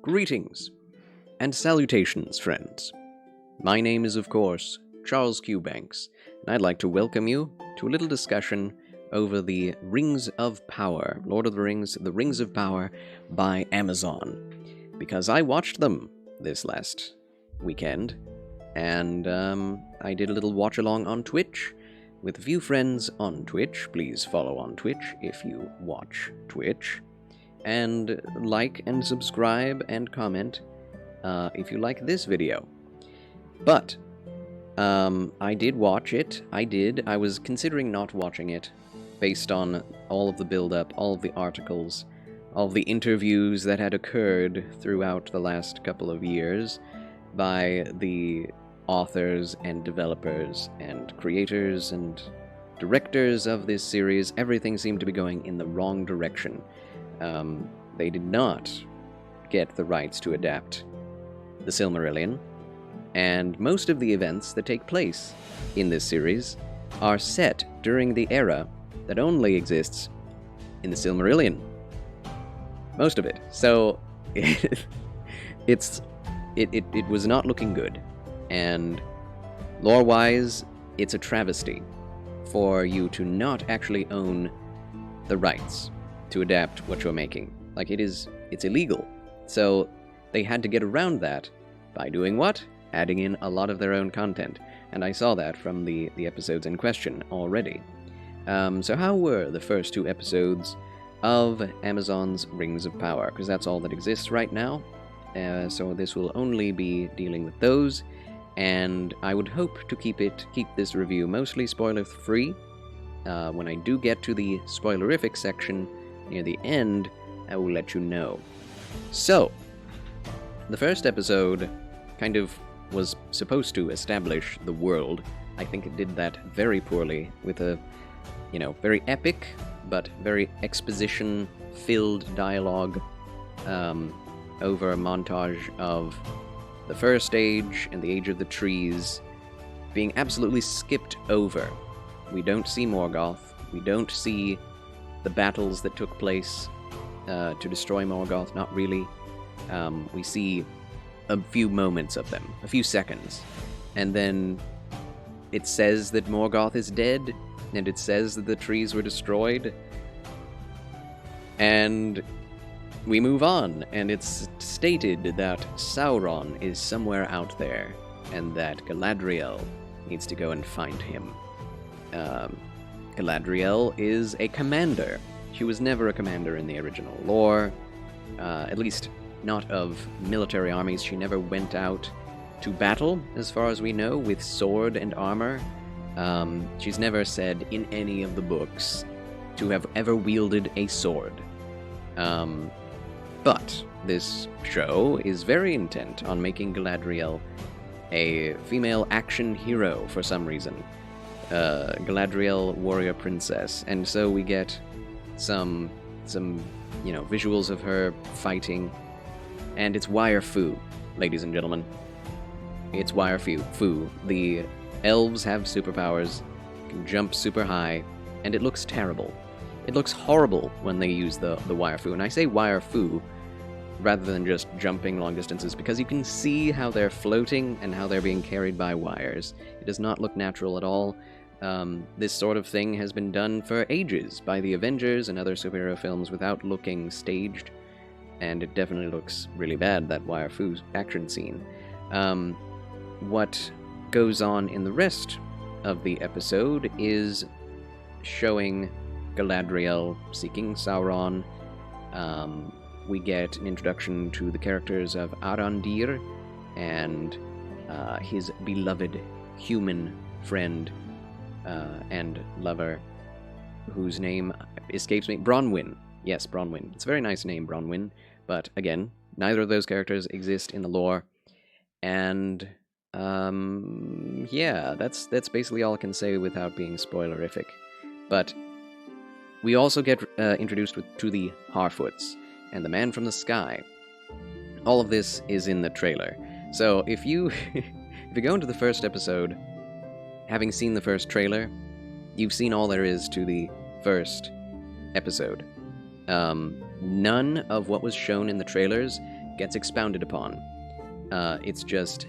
Greetings and salutations, friends. My name is, of course, Charles Q. Banks, and I'd like to welcome you to a little discussion over the Rings of Power, Lord of the Rings of Power by Amazon, because I watched them this last weekend, and I did a little watch-along on Twitch with a few friends on Twitch. Please follow on Twitch if you watch Twitch. And like and subscribe and comment if you like this video. But I did watch it. I was considering not watching it based on all of the build-up, all of the articles, all of the interviews that had occurred throughout the last couple of years by the authors and developers and creators and directors of this series. Everything seemed to be going in the wrong direction. They did not get the rights to adapt the Silmarillion, and most of the events that take place in this series are set during the era that only exists in the Silmarillion. Most of it. So, it was not looking good, and lore-wise, it's a travesty for you to not actually own the rights to adapt what you're making. Like, it's illegal. So they had to get around that by doing what? Adding in a lot of their own content. And I saw that from the episodes in question already. So how were the first two episodes of Amazon's Rings of Power? Because that's all that exists right now. So this will only be dealing with those. And I would hope to keep this review mostly spoiler-free. When I do get to the spoilerific section near the end, I will let you know. So, the first episode kind of was supposed to establish the world. I think it did that very poorly with a, very epic, but very exposition-filled dialogue over a montage of the First Age and the Age of the Trees being absolutely skipped over. We don't see Morgoth. We don't see the battles that took place to destroy Morgoth, not really. We see a few moments of them, a few seconds, and then it says that Morgoth is dead, and it says that the trees were destroyed, and we move on, and it's stated that Sauron is somewhere out there, and that Galadriel needs to go and find him. Galadriel is a commander. She was never a commander in the original lore, at least not of military armies. She never went out to battle, as far as we know, with sword and armor. She's never said in any of the books to have ever wielded a sword. But this show is very intent on making Galadriel a female action hero for some reason. Galadriel, warrior princess, and so we get some visuals of her fighting, and it's wire fu, ladies and gentlemen. It's wire fu. The elves have superpowers, can jump super high, and it looks terrible. It looks horrible when they use the wire fu, and I say wire fu rather than just jumping long distances because you can see how they're floating and how they're being carried by wires. It does not look natural at all. This sort of thing has been done for ages by the Avengers and other superhero films without looking staged, and it definitely looks really bad, that wire fu action scene. What goes on in the rest of the episode is showing Galadriel seeking Sauron. We get an introduction to the characters of Arondir and his beloved human friend and lover, whose name escapes me. Bronwyn. Yes, Bronwyn. It's a very nice name, Bronwyn. But again, neither of those characters exist in the lore. And yeah, that's basically all I can say without being spoilerific. But we also get introduced to the Harfoots and the Man from the Sky. All of this is in the trailer. So if you go into the first episode, having seen the first trailer, you've seen all there is to the first episode. None of what was shown in the trailers gets expounded upon. It's just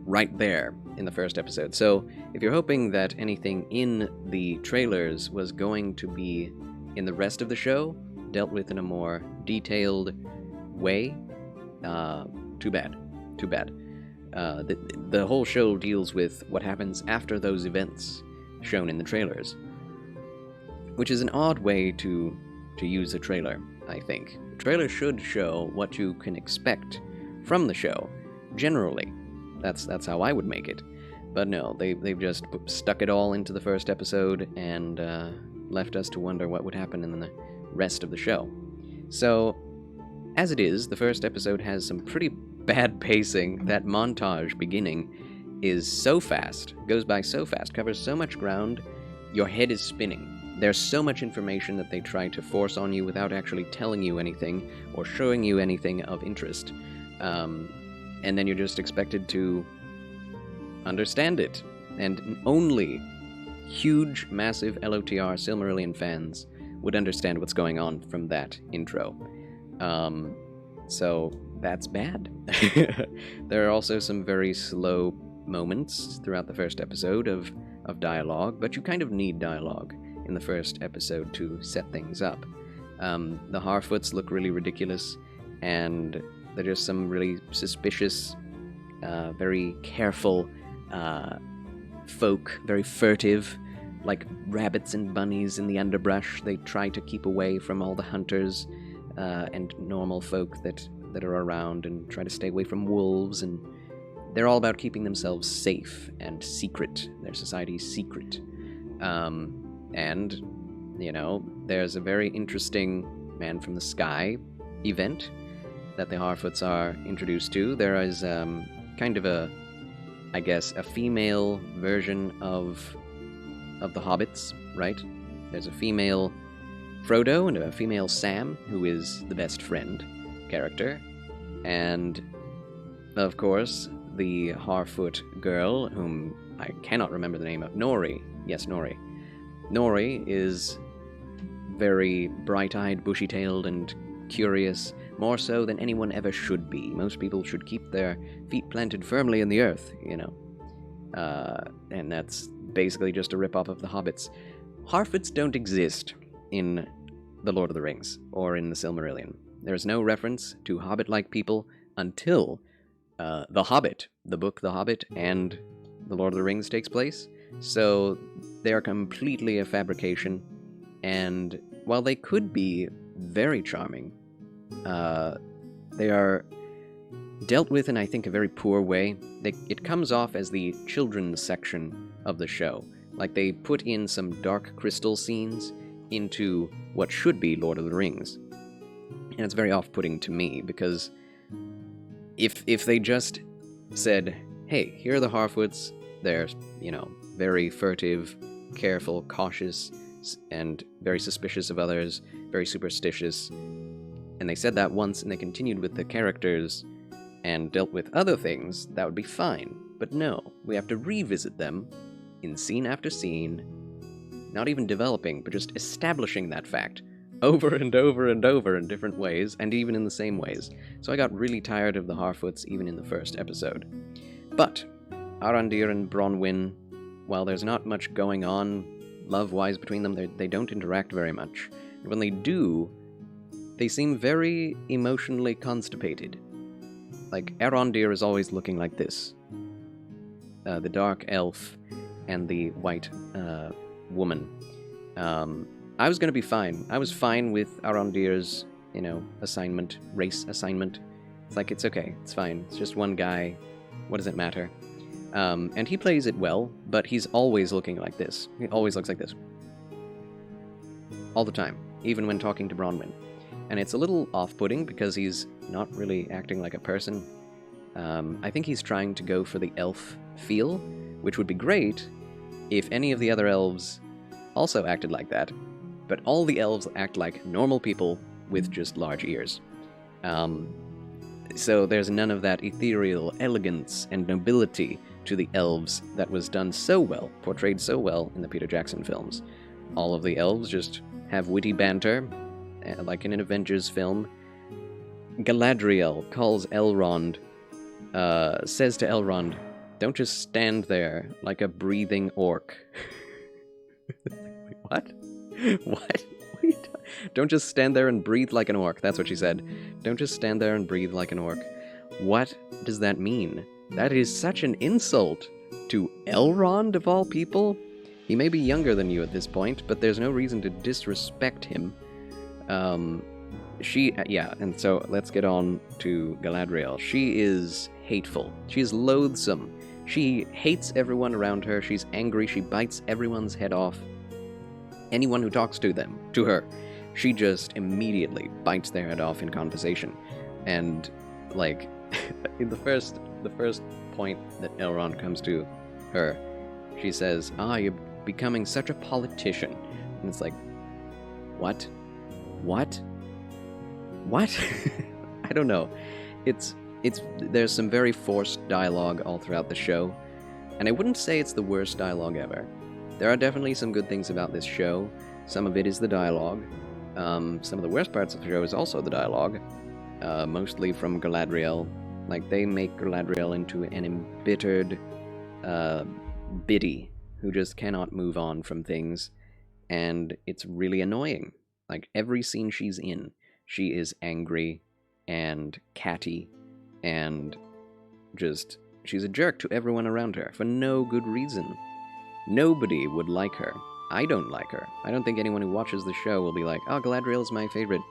right there in the first episode. So if you're hoping that anything in the trailers was going to be in the rest of the show, dealt with in a more detailed way, too bad. Too bad. The whole show deals with what happens after those events shown in the trailers, which is an odd way to use a trailer, I think. The trailer should show what you can expect from the show, generally. That's how I would make it. But no, they've just stuck it all into the first episode and left us to wonder what would happen in the rest of the show. So, as it is, the first episode has some pretty bad pacing. That montage beginning is so fast, goes by so fast, covers so much ground, your head is spinning. There's so much information that they try to force on you without actually telling you anything or showing you anything of interest. And then you're just expected to understand it. And only huge, massive LOTR Silmarillion fans would understand what's going on from that intro. So that's bad. There are also some very slow moments throughout the first episode of dialogue, but you kind of need dialogue in the first episode to set things up. The Harfoots look really ridiculous, and they're just some really suspicious, very careful folk, very furtive, like rabbits and bunnies in the underbrush. They try to keep away from all the hunters and normal folk that are around, and try to stay away from wolves, and they're all about keeping themselves safe and secret, their society's secret. And, you know, there's a very interesting Man from the Sky event that the Harfoots are introduced to. There is kind of a female version of the Hobbits, right? There's a female Frodo and a female Sam, who is the best friend character. And, of course, the Harfoot girl, whom I cannot remember the name of, Nori. Yes, Nori. Nori is very bright-eyed, bushy-tailed, and curious, more so than anyone ever should be. Most people should keep their feet planted firmly in the earth, you know. And that's basically just a rip-off of the Hobbits. Harfoots don't exist in The Lord of the Rings, or in the Silmarillion. There's no reference to Hobbit-like people until The Hobbit, the book The Hobbit, and The Lord of the Rings takes place. So they are completely a fabrication, and while they could be very charming, they are dealt with in, I think, a very poor way. It comes off as the children's section of the show. Like, they put in some dark crystal scenes into what should be Lord of the Rings. And it's very off-putting to me, because if they just said, hey, here are the Harfoots, they're, you know, very furtive, careful, cautious, and very suspicious of others, very superstitious, and they said that once, and they continued with the characters and dealt with other things, that would be fine. But no, we have to revisit them in scene after scene, not even developing, but just establishing that fact over and over and over in different ways, and even in the same ways. So I got really tired of the Harfoots even in the first episode. But Arondir and Bronwyn, while there's not much going on love-wise between them, they don't interact very much. And when they do, they seem very emotionally constipated. Like, Arondir is always looking like this. The dark elf and the white woman. I was gonna be fine. I was fine with Arondir's, you know, assignment, race assignment. It's like, it's okay, it's fine. It's just one guy. What does it matter? And he plays it well, but he's always looking like this. He always looks like this. All the time, even when talking to Bronwyn. And it's a little off-putting because he's not really acting like a person. I think he's trying to go for the elf feel, which would be great if any of the other elves also acted like that. But all the elves act like normal people with just large ears. So there's none of that ethereal elegance and nobility to the elves that was done so well, portrayed so well in the Peter Jackson films. All of the elves just have witty banter, like in an Avengers film. Galadriel calls Elrond, says to Elrond, "Don't just stand there like a breathing orc." Wait, what? What? Don't just stand there and breathe like an orc. That's what she said. Don't just stand there and breathe like an orc. What does that mean? That is such an insult to Elrond, of all people. He may be younger than you at this point, but there's no reason to disrespect him. Yeah, and so let's get on to Galadriel. She is hateful. She is loathsome. She hates everyone around her. She's angry. She bites everyone's head off. Anyone who talks to her, she just immediately bites their head off in conversation. And, like, in the first point that Elrond comes to her, she says, "You're becoming such a politician." And it's like, what? I don't know. There's some very forced dialogue all throughout the show, and I wouldn't say it's the worst dialogue ever. There are definitely some good things about this show. Some of it is the dialogue. Some of the worst parts of the show is also the dialogue, mostly from Galadriel. Like, they make Galadriel into an embittered biddy who just cannot move on from things, and it's really annoying. Like, every scene she's in, she is angry and catty, and she's a jerk to everyone around her for no good reason. Nobody would like her. I don't like her. I don't think anyone who watches the show will be like, "Oh, Galadriel's my favorite."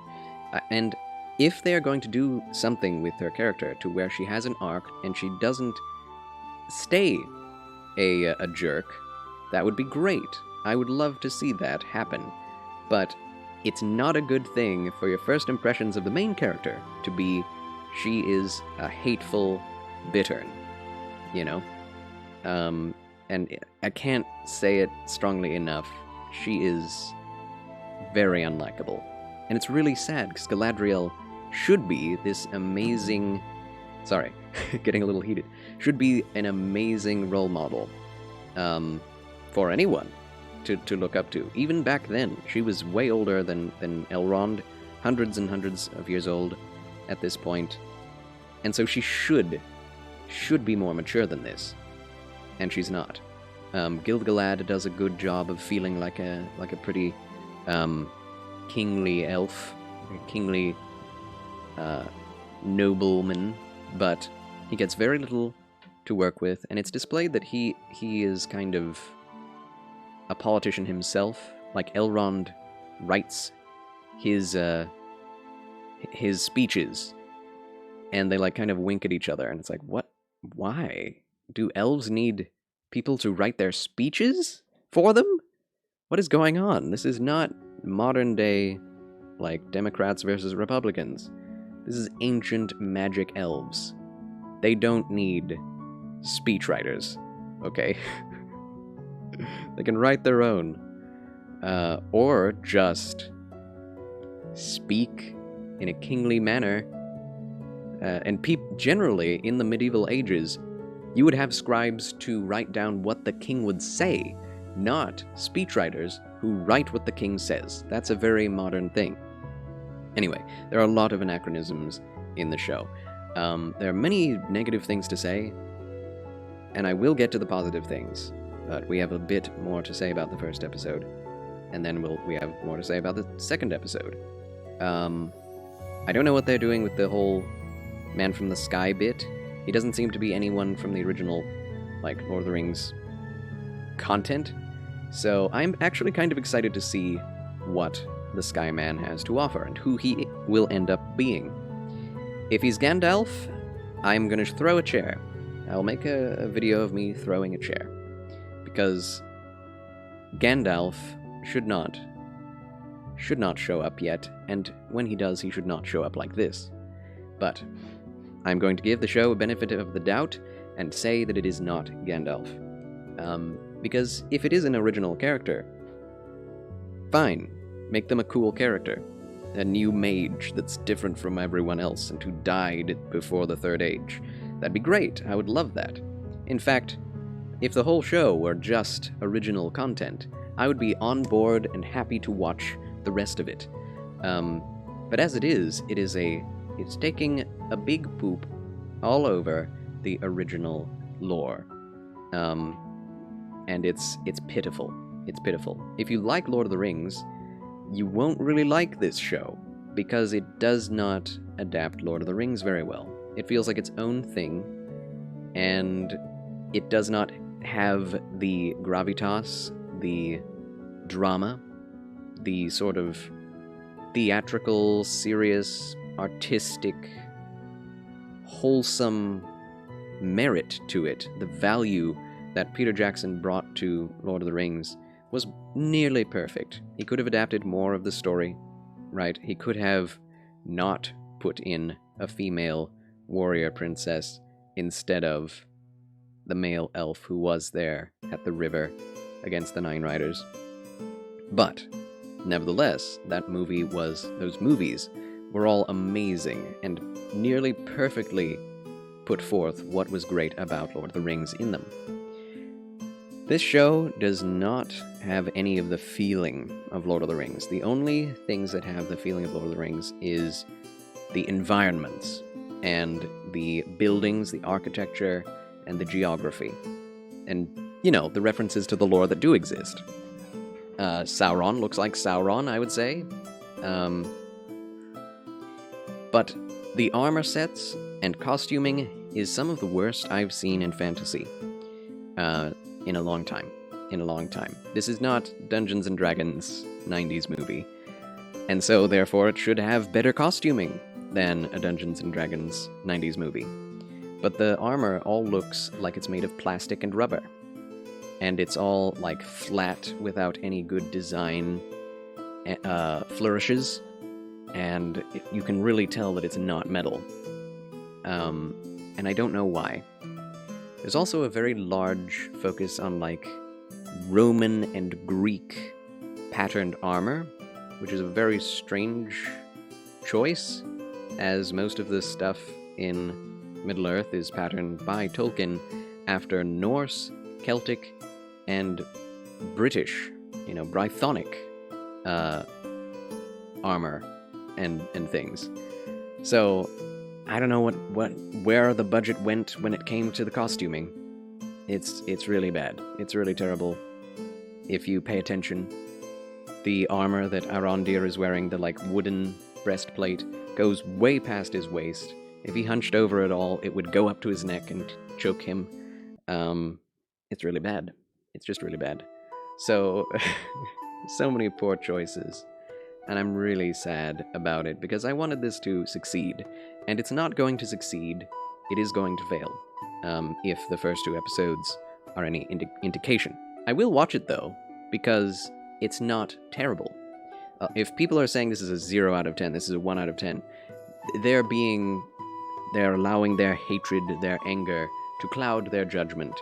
And if they're going to do something with her character to where she has an arc and she doesn't stay a jerk, that would be great. I would love to see that happen. But it's not a good thing for your first impressions of the main character to be, she is a hateful bittern, you know? And I can't say it strongly enough. She is very unlikable. And it's really sad, because Galadriel should be this amazing... Sorry, getting a little heated. Should be an amazing role model for anyone to look up to. Even back then, she was way older than Elrond, hundreds and hundreds of years old at this point. And so she should be more mature than this. And she's not. Gil-galad does a good job of feeling like a pretty kingly elf, a kingly nobleman, but he gets very little to work with, and it's displayed that he is kind of a politician himself. Like, Elrond writes his speeches, and they like kind of wink at each other, and it's like, what? Why? Do elves need people to write their speeches for them? What is going on? This is not modern day, like, Democrats versus Republicans. This is ancient magic elves. They don't need speechwriters, okay? They can write their own. Or just speak in a kingly manner. And generally, in the medieval ages, you would have scribes to write down what the king would say, not speechwriters who write what the king says. That's a very modern thing. Anyway, there are a lot of anachronisms in the show. There are many negative things to say, and I will get to the positive things, but we have a bit more to say about the first episode, and then we have more to say about the second episode. I don't know what they're doing with the whole Man from the Sky bit. He doesn't seem to be anyone from the original, like, Lord of the Rings content, so I'm actually kind of excited to see what the Sky Man has to offer, and who he will end up being. If he's Gandalf, I'm gonna throw a chair. I'll make a video of me throwing a chair. Because Gandalf should not show up yet, and when he does, he should not show up like this. But I'm going to give the show a benefit of the doubt and say that it is not Gandalf. Because if it is an original character, fine, make them a cool character. A new mage that's different from everyone else and who died before the Third Age. That'd be great, I would love that. In fact, if the whole show were just original content, I would be on board and happy to watch the rest of it. But as it is a it's taking a big poop all over the original lore. And it's pitiful. It's pitiful. If you like Lord of the Rings, you won't really like this show, because it does not adapt Lord of the Rings very well. It feels like its own thing, and it does not have the gravitas, the drama, the sort of theatrical, serious, artistic, wholesome merit to it. The value that Peter Jackson brought to Lord of the Rings was nearly perfect. He could have adapted more of the story, right? He could have not put in a female warrior princess instead of the male elf who was there at the river against the Nine Riders. But, nevertheless, those movies were all amazing and nearly perfectly put forth what was great about Lord of the Rings in them. This show does not have any of the feeling of Lord of the Rings. The only things that have the feeling of Lord of the Rings is the environments and the buildings, the architecture, and the geography. And, the references to the lore that do exist. Sauron looks like Sauron, I would say. But the armor sets and costuming is some of the worst I've seen in fantasy. In a long time. This is not Dungeons & Dragons 90s movie. And so, therefore, it should have better costuming than a Dungeons & Dragons 90s movie. But the armor all looks like it's made of plastic and rubber. And it's all, flat without any good design flourishes. And you can really tell that it's not metal. And I don't know why. There's also a very large focus on, Roman and Greek patterned armor, which is a very strange choice, as most of the stuff in Middle-earth is patterned by Tolkien after Norse, Celtic, and British, Brythonic armor and things. So, I don't know where the budget went when it came to the costuming. It's really bad. It's really terrible. If you pay attention, the armor that Arondir is wearing, the wooden breastplate, goes way past his waist. If he hunched over at all, it would go up to his neck and choke him. It's really bad. It's just really bad. So, so many poor choices. And I'm really sad about it, because I wanted this to succeed. And it's not going to succeed. It is going to fail. If the first 2 episodes are any indication. I will watch it, though, because it's not terrible. If people are saying this is a 0 out of 10, this is a 1 out of 10, they're allowing their hatred, their anger, to cloud their judgment.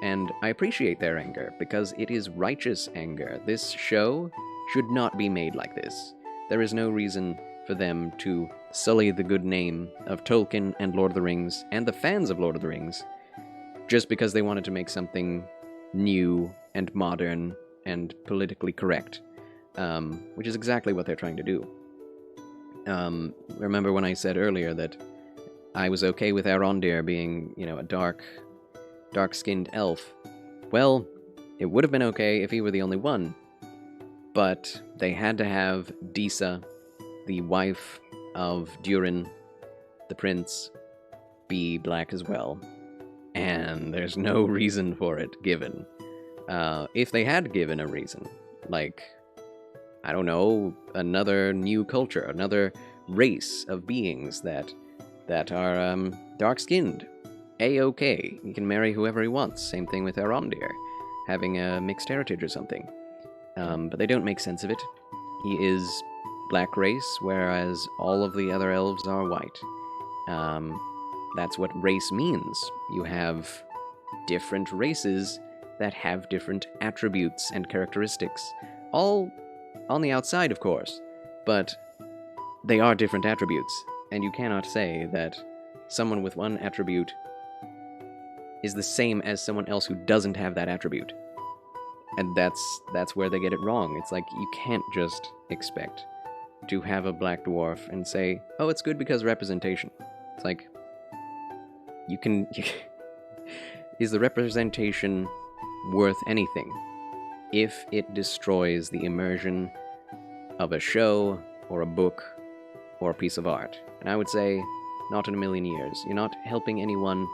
And I appreciate their anger, because it is righteous anger. This show should not be made like this. There is no reason for them to sully the good name of Tolkien and Lord of the Rings, and the fans of Lord of the Rings, just because they wanted to make something new and modern and politically correct, which is exactly what they're trying to do. Remember when I said earlier that I was okay with Arondir being, a dark-skinned elf? Well, it would have been okay if he were the only one, but they had to have Disa, the wife of Durin, the prince, be black as well. And there's no reason for it given. If they had given a reason, I don't know, another new culture, another race of beings that are dark-skinned, A-okay. He can marry whoever he wants. Same thing with Arondir, having a mixed heritage or something. But they don't make sense of it. He is black race, whereas all of the other elves are white. That's what race means. You have different races that have different attributes and characteristics. All on the outside, of course, but they are different attributes, and you cannot say that someone with one attribute is the same as someone else who doesn't have that attribute. And that's where they get it wrong. It's you can't just expect to have a black dwarf and say, oh, it's good because representation. It's like, you can... Is the representation worth anything if it destroys the immersion of a show or a book or a piece of art? And I would say, not in a million years. You're not helping anyone.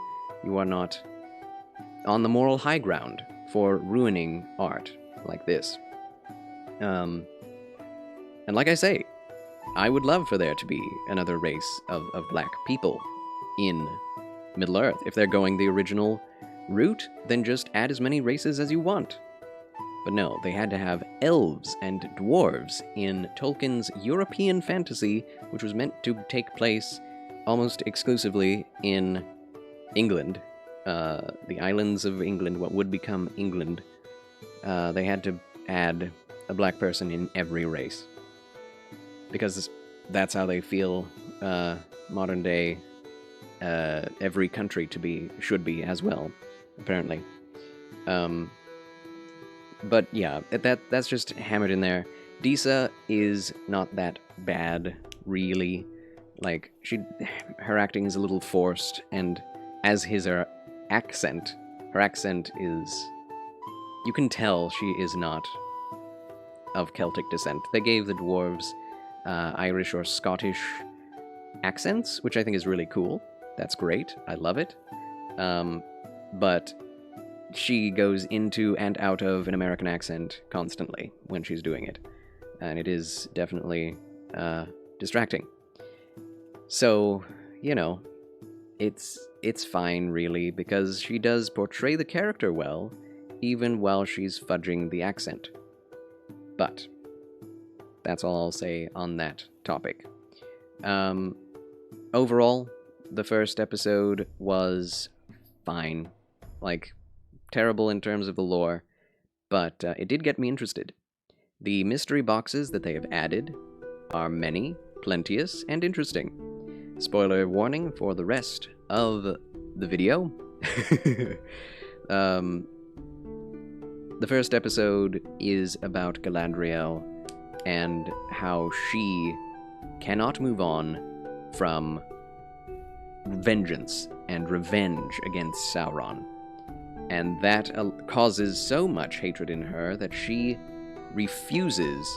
You are not on the moral high ground for ruining art like this. And like I say, I would love for there to be another race of black people in Middle-earth. If they're going the original route, then just add as many races as you want. But no, they had to have elves and dwarves in Tolkien's European fantasy, which was meant to take place almost exclusively in England. The islands of England, what would become England. They had to add a black person in every race. Because that's how they feel modern day every country should be as well, apparently. But yeah, that's just hammered in there. Disa is not that bad, really. Like, her acting is a little forced, and as her accent is... You can tell she is not of Celtic descent. They gave the dwarves Irish or Scottish accents, which I think is really cool. That's great. I love it. But she goes into and out of an American accent constantly when she's doing it. And it is definitely distracting. So, you know, it's fine, really, because she does portray the character well, even while she's fudging the accent. But that's all I'll say on that topic. Overall, the first episode was fine. Like, terrible in terms of the lore, but it did get me interested. The mystery boxes that they have added are many, plenteous, and interesting. Spoiler warning for the rest of the video. The first episode is about Galadriel and how she cannot move on from vengeance and revenge against Sauron. And that causes so much hatred in her that she refuses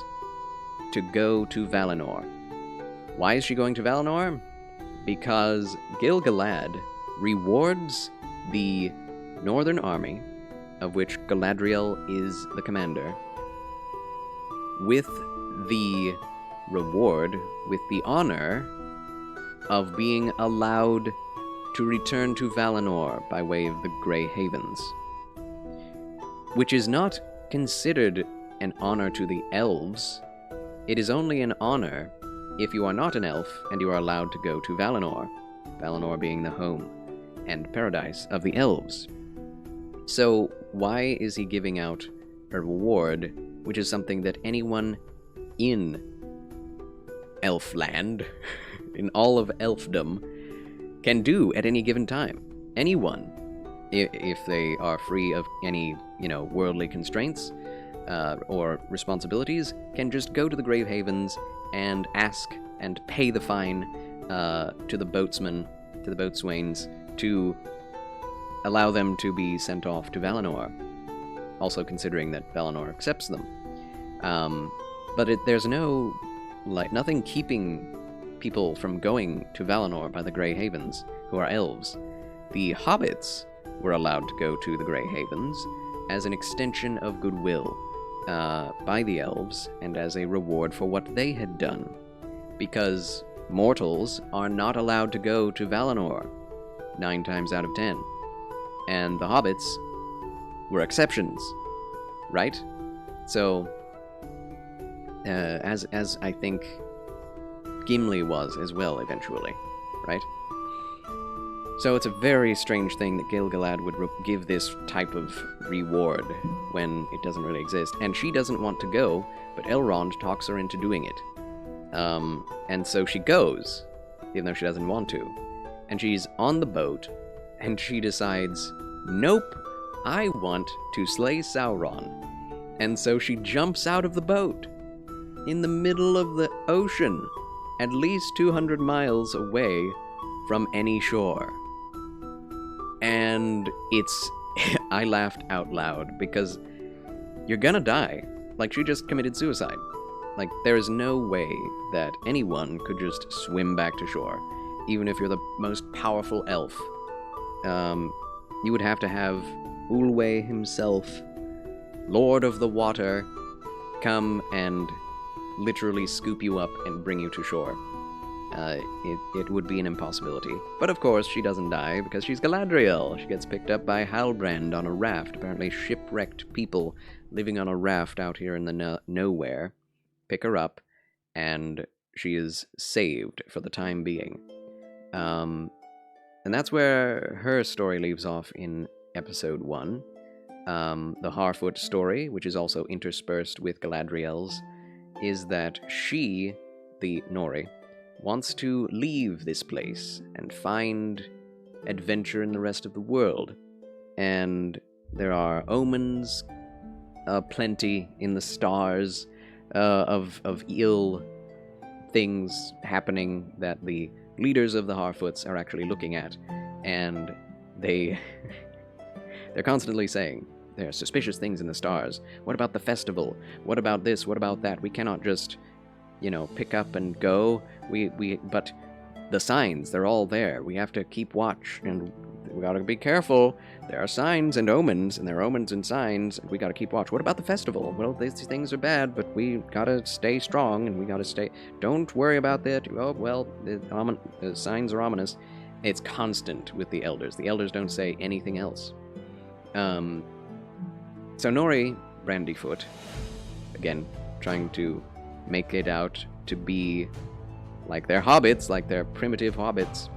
to go to Valinor. Why is she going to Valinor? Because Gil-galad rewards the Northern Army, of which Galadriel is the commander, with the reward, with the honor of being allowed to return to Valinor by way of the Grey Havens, which is not considered an honor to the elves. It is only an honor if you are not an elf and you are allowed to go to Valinor, Valinor being the home and paradise of the elves. So why is he giving out a reward, which is something that anyone in Elfland, in all of elfdom, can do at any given time? Anyone, if they are free of any, worldly constraints or responsibilities, can just go to the Grave Havens and ask and pay the fine to the boatsmen, to the boatswains, to allow them to be sent off to Valinor, also considering that Valinor accepts them. But there's nothing keeping people from going to Valinor by the Grey Havens, who are elves. The hobbits were allowed to go to the Grey Havens as an extension of goodwill by the elves, and as a reward for what they had done, because mortals are not allowed to go to Valinor 9 times out of 10, and the hobbits were exceptions, right? So, as I think Gimli was as well eventually, right? So it's a very strange thing that Gil-galad would give this type of reward when it doesn't really exist. And she doesn't want to go, but Elrond talks her into doing it. And so she goes, even though she doesn't want to. And she's on the boat, and she decides, nope, I want to slay Sauron. And so she jumps out of the boat. in the middle of the ocean, at least 200 miles away from any shore. And it's... I laughed out loud, because you're gonna die. Like, she just committed suicide. Like, there is no way that anyone could just swim back to shore, even if you're the most powerful elf. You would have to have Ulwe himself, Lord of the Water, come and literally scoop you up and bring you to shore. It would be an impossibility. But of course, she doesn't die because she's Galadriel. She gets picked up by Halbrand on a raft. Apparently shipwrecked people living on a raft out here in the nowhere pick her up, and she is saved for the time being. And that's where her story leaves off in episode 1. The Harfoot story, which is also interspersed with Galadriel's, is that she, the Nori, wants to leave this place and find adventure in the rest of the world. And there are omens plenty in the stars of ill things happening that the leaders of the Harfoots are actually looking at. And they're constantly saying, there are suspicious things in the stars. What about the festival? What about this? What about that? We cannot just, pick up and go. But the signs, they're all there. We have to keep watch, and we gotta be careful. There are signs and omens, and there are omens and signs, and we gotta keep watch. What about the festival? Well, these things are bad, but we gotta stay strong, and we gotta stay... Don't worry about that. Oh, well, the signs are ominous. It's constant with the elders. The elders don't say anything else. So Nori Brandyfoot, again, trying to make it out to be like their hobbits, like their primitive hobbits,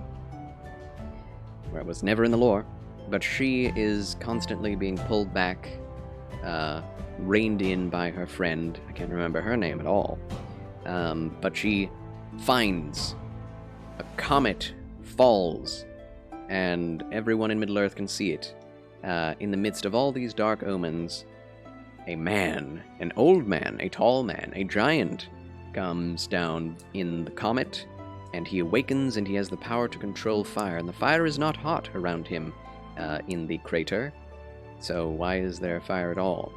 where it was never in the lore, but she is constantly being pulled back, reined in by her friend. I can't remember her name at all, but she finds a comet falls, and everyone in Middle-earth can see it. In the midst of all these dark omens, a man, an old man, a tall man, a giant, comes down in the comet, and he awakens, and he has the power to control fire, and the fire is not hot around him in the crater. So why is there fire at all,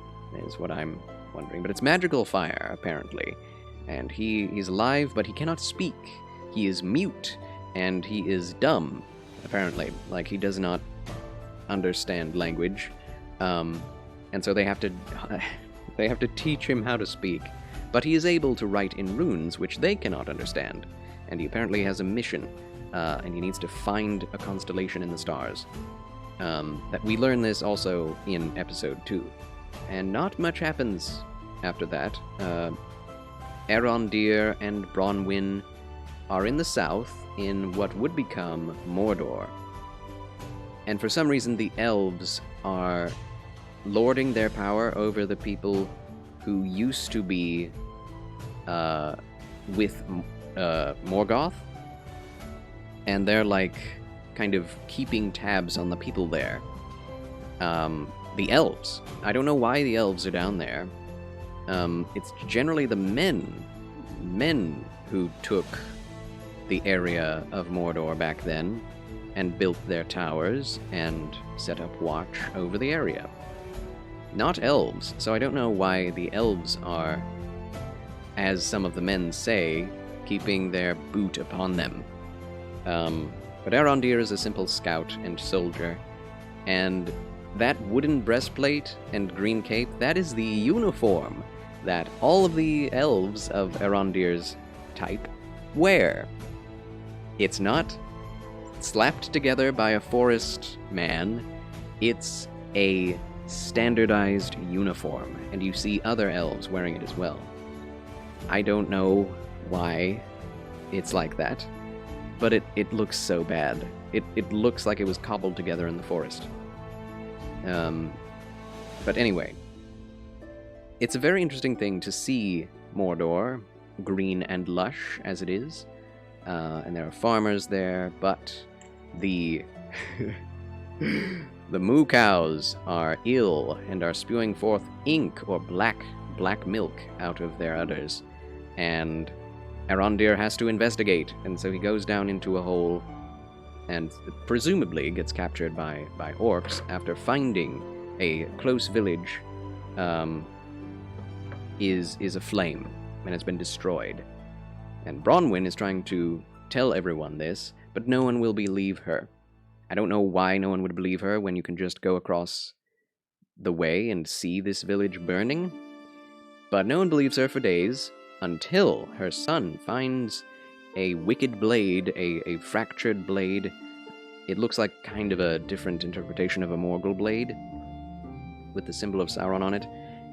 is what I'm wondering. But it's magical fire, apparently. And he's alive, but he cannot speak. He is mute, and he is dumb, apparently. Like, he does not understand language, and so they have to teach him how to speak. But he is able to write in runes, which they cannot understand, and he apparently has a mission, and he needs to find a constellation in the stars. That we learn this also in episode 2, and not much happens after that. Arondir and Bronwyn are in the south, in what would become Mordor. And for some reason, the elves are lording their power over the people who used to be with Morgoth. And they're like kind of keeping tabs on the people there. The elves. I don't know why the elves are down there. It's generally the men who took the area of Mordor back then and built their towers and set up watch over the area. Not elves, so I don't know why the elves are, as some of the men say, keeping their boot upon them. But Arondir is a simple scout and soldier, and that wooden breastplate and green cape, that is the uniform that all of the elves of Arondir's type wear. It's not slapped together by a forest man. It's a standardized uniform, and you see other elves wearing it as well. I don't know why it's like that, but it looks so bad. It looks like it was cobbled together in the forest. But anyway, it's a very interesting thing to see Mordor, green and lush as it is, and there are farmers there, but the the moo cows are ill and are spewing forth ink or black milk out of their udders. and Arondir has to investigate, and so he goes down into a hole and presumably gets captured by orcs after finding a close village is aflame and has been destroyed. And Bronwyn is trying to tell everyone this, but no one will believe her. I don't know why no one would believe her when you can just go across the way and see this village burning, but no one believes her for days until her son finds a wicked blade, a fractured blade. It looks like kind of a different interpretation of a Morgul blade with the symbol of Sauron on it,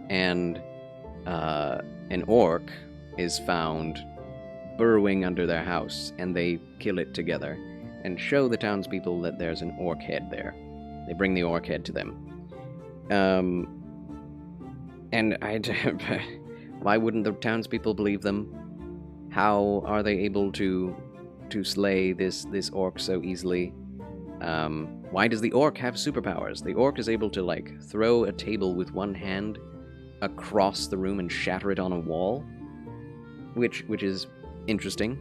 and an orc is found burrowing under their house, and they kill it together and show the townspeople that there's an orc head there. They bring the orc head to them. And why wouldn't the townspeople believe them? How are they able to slay this orc so easily? Why does the orc have superpowers? The orc is able to, like, throw a table with one hand across the room and shatter it on a wall, which is interesting.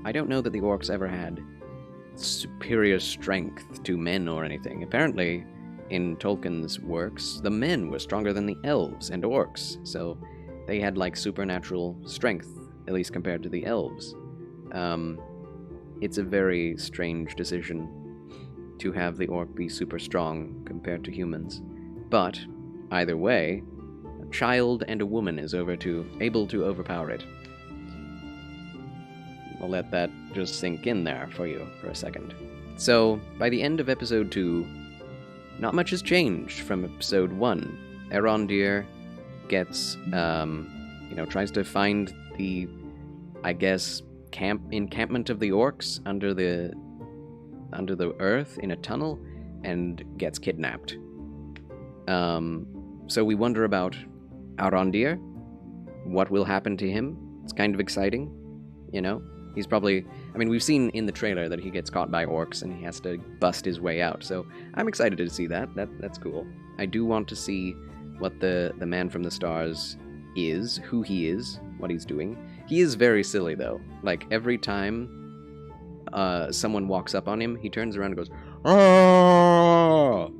I don't know that the orcs ever had superior strength to men or anything. Apparently, in Tolkien's works, the men were stronger than the elves and orcs, so they had, like, supernatural strength, at least compared to the elves. It's a very strange decision to have the orc be super strong compared to humans. But, either way, a child and a woman is able to overpower it. I'll let that just sink in there for you for a second. So, by the end of episode 2, not much has changed from episode 1. Arondir gets, tries to find the, I guess, encampment of the orcs under the earth in a tunnel, and gets kidnapped. So we wonder about Arondir. What will happen to him? It's kind of exciting, you know? He's probably... I mean, we've seen in the trailer that he gets caught by orcs and he has to bust his way out, so I'm excited to see that. That's cool. I do want to see what the man from the stars is, who he is, what he's doing. He is very silly, though. Like, every time someone walks up on him, he turns around and goes, "Ah!"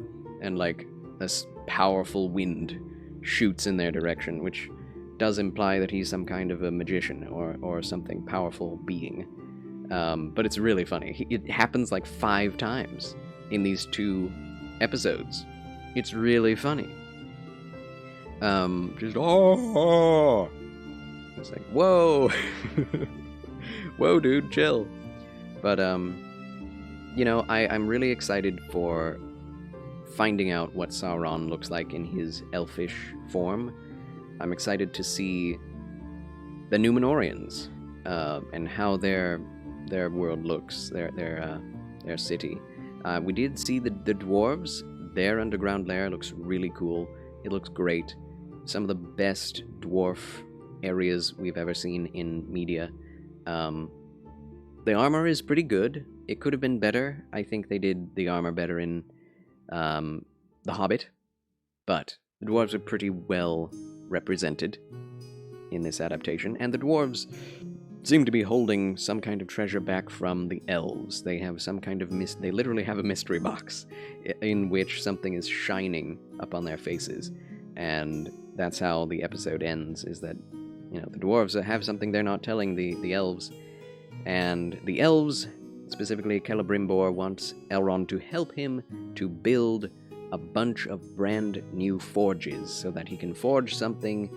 And, like, this powerful wind shoots in their direction, which does imply that he's some kind of a magician or something powerful being. But it's really funny. It happens like 5 times in these 2 episodes. It's really funny. Just, oh! It's like, whoa! Whoa, dude, chill. But, I'm really excited for finding out what Sauron looks like in his elfish form. I'm excited to see the Númenóreans, and how their world looks, their city. We did see the dwarves. Their underground lair looks really cool. It looks great. Some of the best dwarf areas we've ever seen in media. The armor is pretty good. It could have been better. I think they did the armor better in The Hobbit, but the dwarves are pretty well represented in this adaptation, and the dwarves seem to be holding some kind of treasure back from the elves. They have some kind of they literally have a mystery box in which something is shining up on their faces, and that's how the episode ends, is that, the dwarves have something they're not telling the elves, and the elves, specifically Celebrimbor, wants Elrond to help him to build a bunch of brand new forges so that he can forge something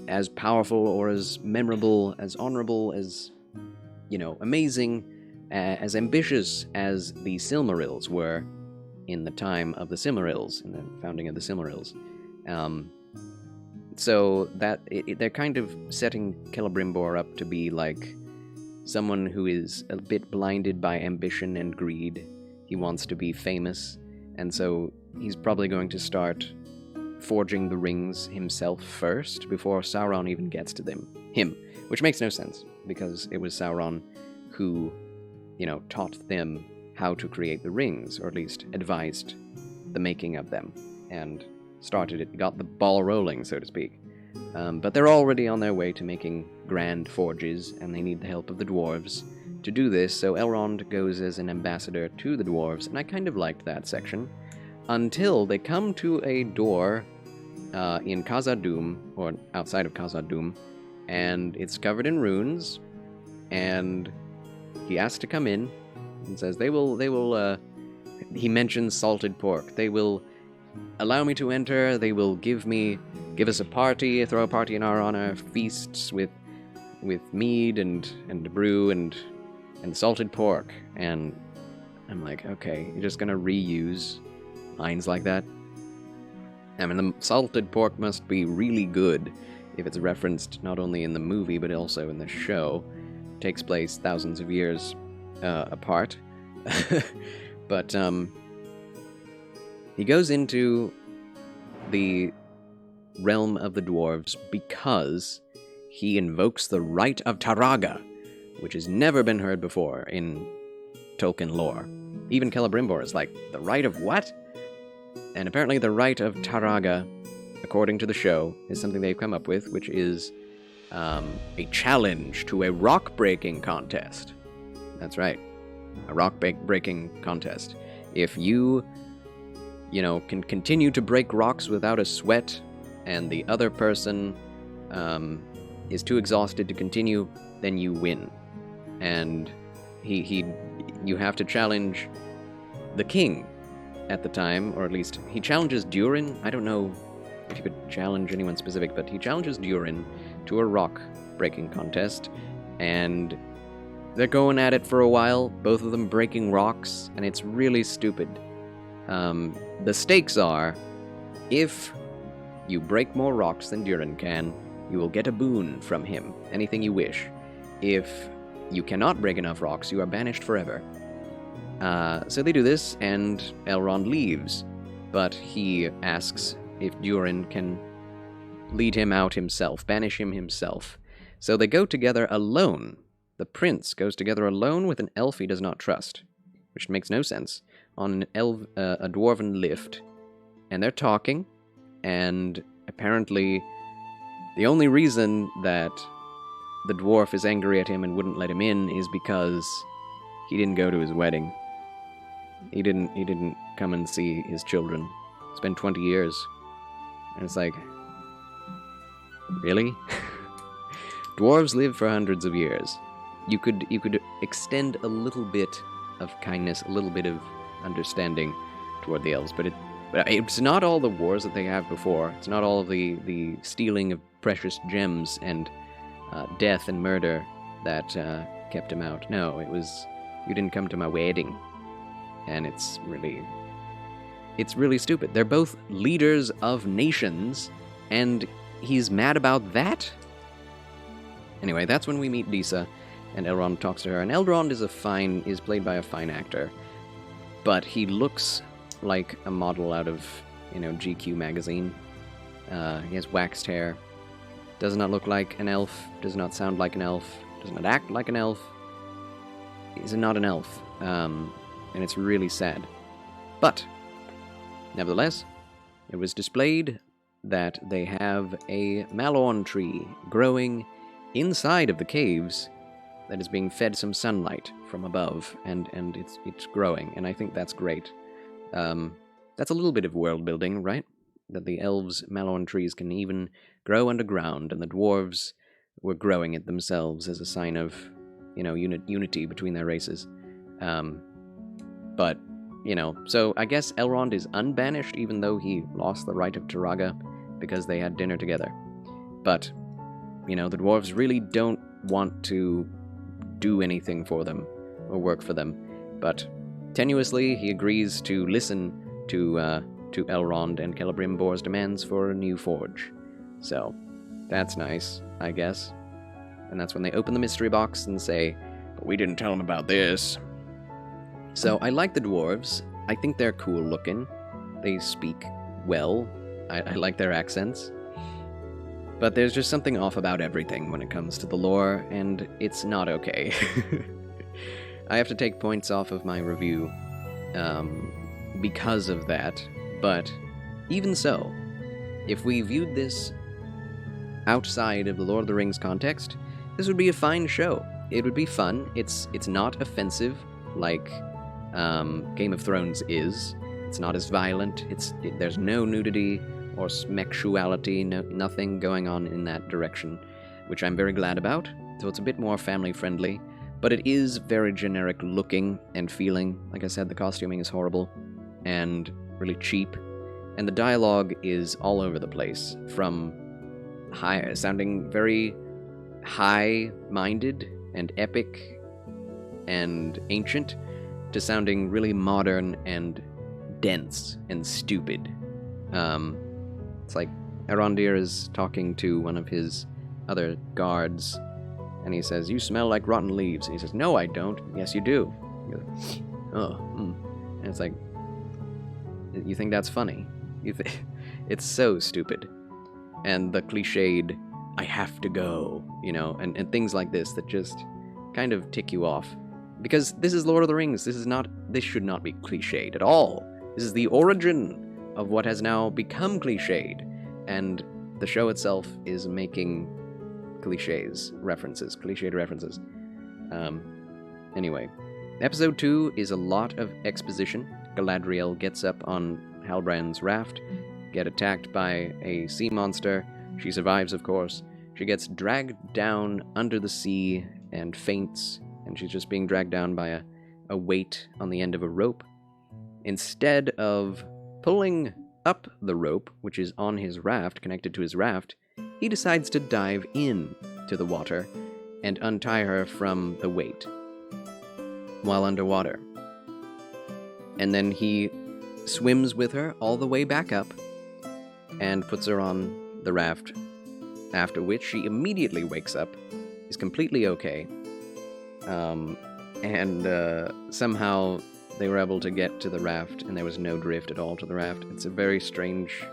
as powerful or as memorable, as honorable, as, amazing, as ambitious as the Silmarils were in the time of the Silmarils, in the founding of the Silmarils. So that they're kind of setting Celebrimbor up to be like someone who is a bit blinded by ambition and greed. He wants to be famous, and so he's probably going to start forging the rings himself first before Sauron even gets to him, which makes no sense, because it was Sauron who, taught them how to create the rings, or at least advised the making of them, and got the ball rolling, so to speak. But they're already on their way to making grand forges, and they need the help of the dwarves to do this, so Elrond goes as an ambassador to the dwarves, and I kind of liked that section, until they come to a door in Khazad-dûm, or outside of Khazad-dûm, and it's covered in runes, and he asks to come in, and says he mentions salted pork. They will allow me to enter, they will give us a party, throw a party in our honor, feasts with mead and brew and salted pork. And I'm like, okay, you're just gonna reuse lines like that? I mean, the salted pork must be really good if it's referenced not only in the movie but also in the show. It takes place thousands of years apart. But he goes into the realm of the dwarves because he invokes the right of Taraga, which has never been heard before in Tolkien lore. Even Celebrimbor is like, the right of what? And apparently the right of Taraga, according to the show, is something they've come up with, which is a challenge to a rock-breaking contest. That's right, a rock-breaking contest. If you can continue to break rocks without a sweat, and the other person is too exhausted to continue, then you win. And you have to challenge the king at the time, or at least he challenges Durin. I don't know if you could challenge anyone specific, but he challenges Durin to a rock-breaking contest, and they're going at it for a while, both of them breaking rocks, and it's really stupid. The stakes are, if you break more rocks than Durin can, you will get a boon from him, anything you wish. If you cannot break enough rocks, you are banished forever. So they do this, and Elrond leaves, but he asks if Durin can lead him out himself, banish him himself. So they go together alone. The prince goes together alone with an elf he does not trust, which makes no sense, on a dwarven lift, and they're talking, and apparently the only reason that the dwarf is angry at him and wouldn't let him in is because he didn't go to his wedding. He didn't come and see his children. It's been 20 years. And it's like, really? Dwarves live for hundreds of years. You could extend a little bit of kindness, a little bit of understanding toward the elves, but it's not all the wars that they have before. It's not all of the stealing of precious gems and death and murder that kept him out. No, it was, you didn't come to my wedding. And it's really stupid. They're both leaders of nations, and he's mad about that? Anyway, that's when we meet Disa, and Elrond talks to her, and Elrond is played by a fine actor, but he looks like a model out of, GQ magazine. He has waxed hair, does not look like an elf, does not sound like an elf, does not act like an elf. He's not an elf, and it's really sad. But, nevertheless, it was displayed that they have a Malorn tree growing inside of the caves that is being fed some sunlight from above, and it's growing, and I think that's great. That's a little bit of world building, right? That the elves' Malorn trees can even grow underground, and the dwarves were growing it themselves as a sign of, unity between their races. But, so I guess Elrond is unbanished, even though he lost the right of Taraga because they had dinner together. But, the dwarves really don't want to do anything for them or work for them. But tenuously, he agrees to listen to Elrond and Celebrimbor's demands for a new forge. So, that's nice, I guess. And that's when they open the mystery box and say, "But we didn't tell him about this." So, I like the dwarves. I think they're cool looking. They speak well. I like their accents. But there's just something off about everything when it comes to the lore, and it's not okay. I have to take points off of my review because of that, but even so, if we viewed this outside of the Lord of the Rings context, this would be a fine show. It would be fun. It's not offensive like Game of Thrones is. It's not as violent. There's no nudity or smexuality, nothing going on in that direction, which I'm very glad about. So it's a bit more family-friendly, but it is very generic looking and feeling. Like I said, the costuming is horrible and really cheap, and the dialogue is all over the place, from sounding very high-minded and epic and ancient to sounding really modern and dense and stupid. It's like Arondir is talking to one of his other guards, and he says, "You smell like rotten leaves." And he says, "No, I don't." "Yes, you do." He goes, "Oh, And it's like, you think that's funny? It's so stupid. And the cliched, "I have to go," and things like this that just kind of tick you off. Because this is Lord of the Rings. This should not be cliched at all. This is the origin of what has now become cliched, and the show itself is making cliched references. Anyway, episode 2 is a lot of exposition. Galadriel gets up on Halbrand's raft, get attacked by a sea monster. She survives, of course. She gets dragged down under the sea and faints, and she's just being dragged down by a weight on the end of a rope. Instead of pulling up the rope, which is on his raft, connected to his raft, he decides to dive in to the water and untie her from the weight while underwater. And then he swims with her all the way back up and puts her on the raft, after which she immediately wakes up, is completely okay, and somehow they were able to get to the raft, and there was no drift at all to the raft. It's a very strange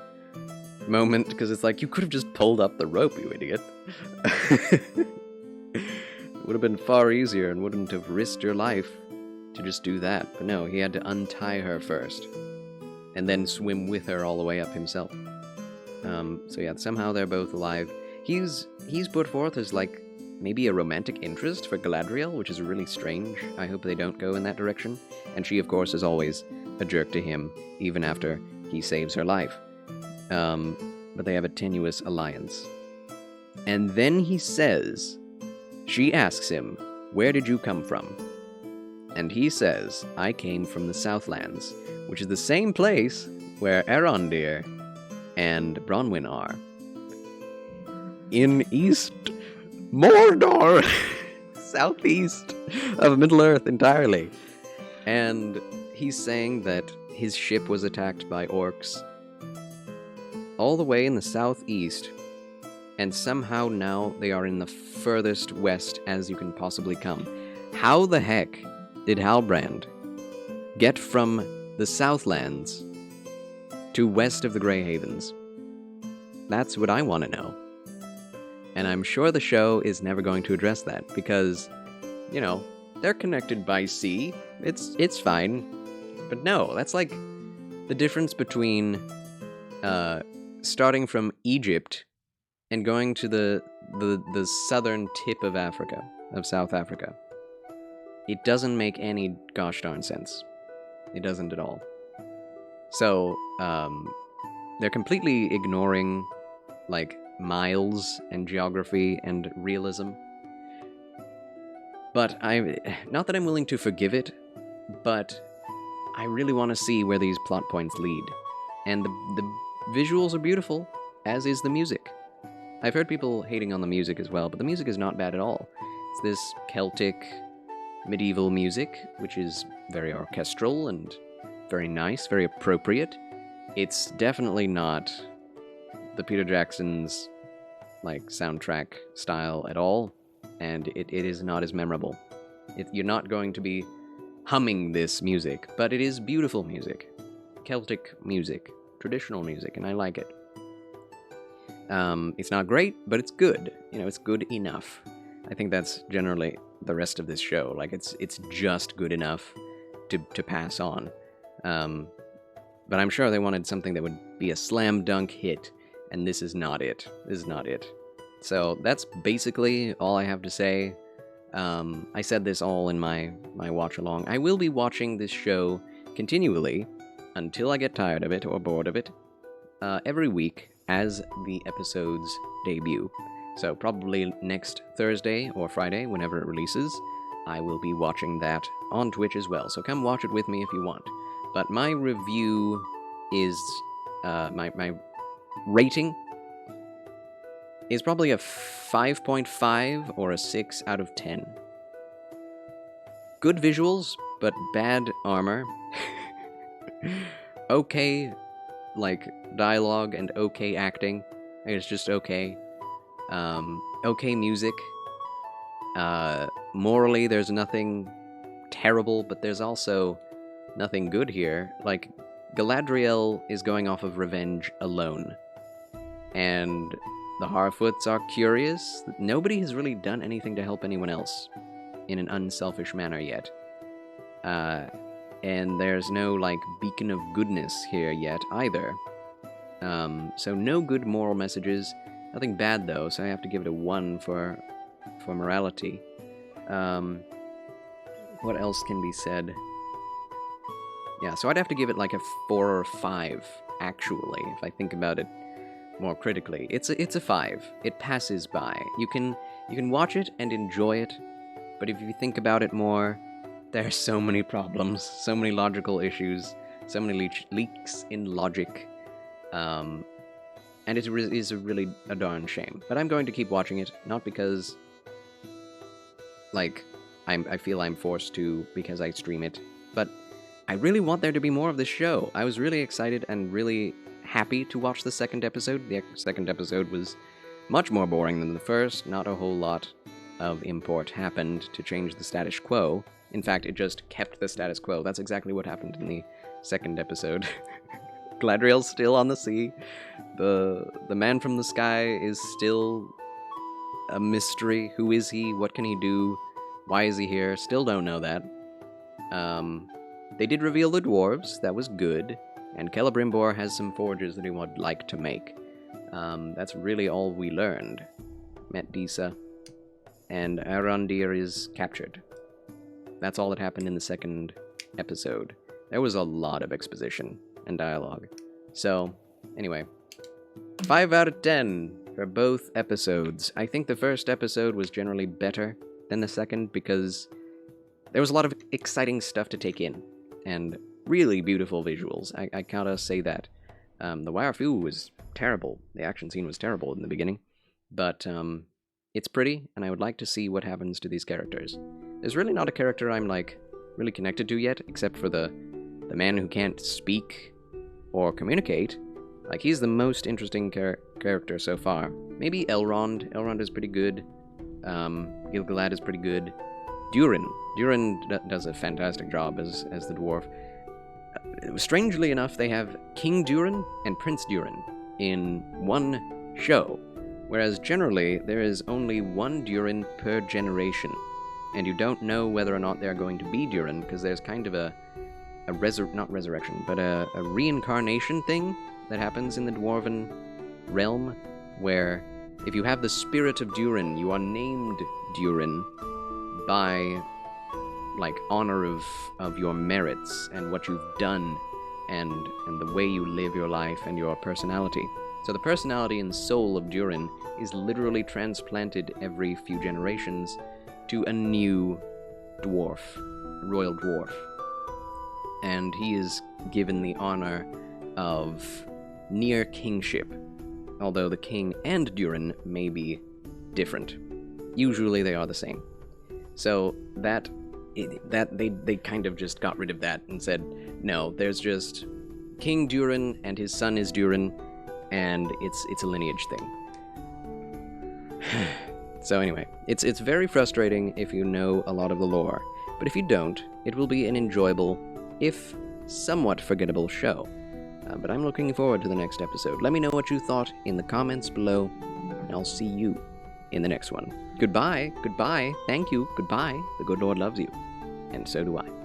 moment, because it's like, you could have just pulled up the rope, you idiot. It would have been far easier and wouldn't have risked your life to just do that. But no, he had to untie her first, and then swim with her all the way up himself. So yeah, somehow they're both alive. He's put forth as like maybe a romantic interest for Galadriel, which is really strange. I hope they don't go in that direction. And she, of course, is always a jerk to him, even after he saves her life. But they have a tenuous alliance. And then she asks him, "Where did you come from?" And he says, "I came from the Southlands," which is the same place where Arondir and Bronwyn are. In East Mordor, southeast of Middle-earth entirely. And he's saying that his ship was attacked by orcs all the way in the southeast, and somehow now they are in the furthest west as you can possibly come. How the heck did Halbrand get from the Southlands to west of the Grey Havens? That's what I want to know. And I'm sure the show is never going to address that, because, they're connected by sea. It's fine. But no, that's like the difference between starting from Egypt and going to the southern tip of Africa, of South Africa. It doesn't make any gosh darn sense. It doesn't at all. So, they're completely ignoring, like, miles and geography and realism. But not that I'm willing to forgive it, but I really want to see where these plot points lead. And the visuals are beautiful, as is the music. I've heard people hating on the music as well, but the music is not bad at all. It's this Celtic, medieval music, which is very orchestral and very nice, very appropriate. It's definitely not the Peter Jackson's soundtrack style at all, and it is not as memorable. You're not going to be humming this music, but it is beautiful music. Celtic music, traditional music, and I like it. It's not great, but it's good. It's good enough. I think that's generally the rest of this show. It's just good enough to pass on. But I'm sure they wanted something that would be a slam dunk hit, and this is not it. So that's basically all I have to say. I said this all in my watch along. I will be watching this show continually until I get tired of it or bored of it, every week as the episodes debut. So probably next Thursday or Friday, whenever it releases, I will be watching that on Twitch as well. So come watch it with me if you want. But my review is, my rating is probably a 5.5 or a 6 out of 10. Good visuals, but bad armor. Okay, like, dialogue and okay acting. It's just okay. Okay music. Morally, there's nothing terrible, but there's also nothing good here. Like, Galadriel is going off of revenge alone. And the Harfoots are curious. Nobody has really done anything to help anyone else in an unselfish manner yet. And there's no, like, beacon of goodness here yet, either. So no good moral messages. Nothing bad, though, so I have to give it a 1 for morality. What else can be said? Yeah, so I'd have to give it, like, a 4 or 5, actually, if I think about it more critically. It's a 5. It passes by. You can watch it and enjoy it, but if you think about it more, there are so many problems, so many logical issues, so many leaks in logic, and it is really a darn shame. But I'm going to keep watching it, not because, like, I feel I'm forced to because I stream it, but I really want there to be more of this show. I was really excited and really happy to watch the second episode. The second episode was much more boring than the first. Not a whole lot of import happened to change the status quo. In fact, it just kept the status quo. That's exactly what happened in the second episode. Galadriel's still on the sea. The man from the sky is still a mystery. Who is he? What can he do? Why is he here? Still don't know that. They did reveal the dwarves. That was good. And Celebrimbor has some forges that he would like to make. That's really all we learned. Met Disa. And Arondir is captured. That's all that happened in the second episode. There was a lot of exposition and dialogue. So, anyway. 5 out of 10 for both episodes. I think the first episode was generally better than the second because there was a lot of exciting stuff to take in. And really beautiful visuals. I gotta say that. The Waifu was terrible. The action scene was terrible in the beginning. But, it's pretty, and I would like to see what happens to these characters. There's really not a character I'm, like, really connected to yet, except for the man who can't speak or communicate. Like, he's the most interesting character so far. Maybe Elrond. Elrond is pretty good. Gil-galad is pretty good. Durin. Durin does a fantastic job as the dwarf. Strangely enough, they have King Durin and Prince Durin in one show, whereas generally there is only one Durin per generation, and you don't know whether or not they're going to be Durin, because there's kind of a reincarnation thing that happens in the Dwarven realm, where if you have the spirit of Durin, you are named Durin by, like, honor of your merits and what you've done and the way you live your life and your personality. So the personality and soul of Durin is literally transplanted every few generations to a new dwarf, a royal dwarf. And he is given the honor of near kingship, although the king and Durin may be different. Usually they are the same. So that they kind of just got rid of that and said, no, there's just King Durin and his son is Durin, and it's a lineage thing. So anyway, it's very frustrating if you know a lot of the lore, but if you don't, it will be an enjoyable, if somewhat forgettable show. But I'm looking forward to the next episode. Let me know what you thought in the comments below, and I'll see you in the next one. Goodbye, thank you, goodbye. The good Lord loves you, and so do I.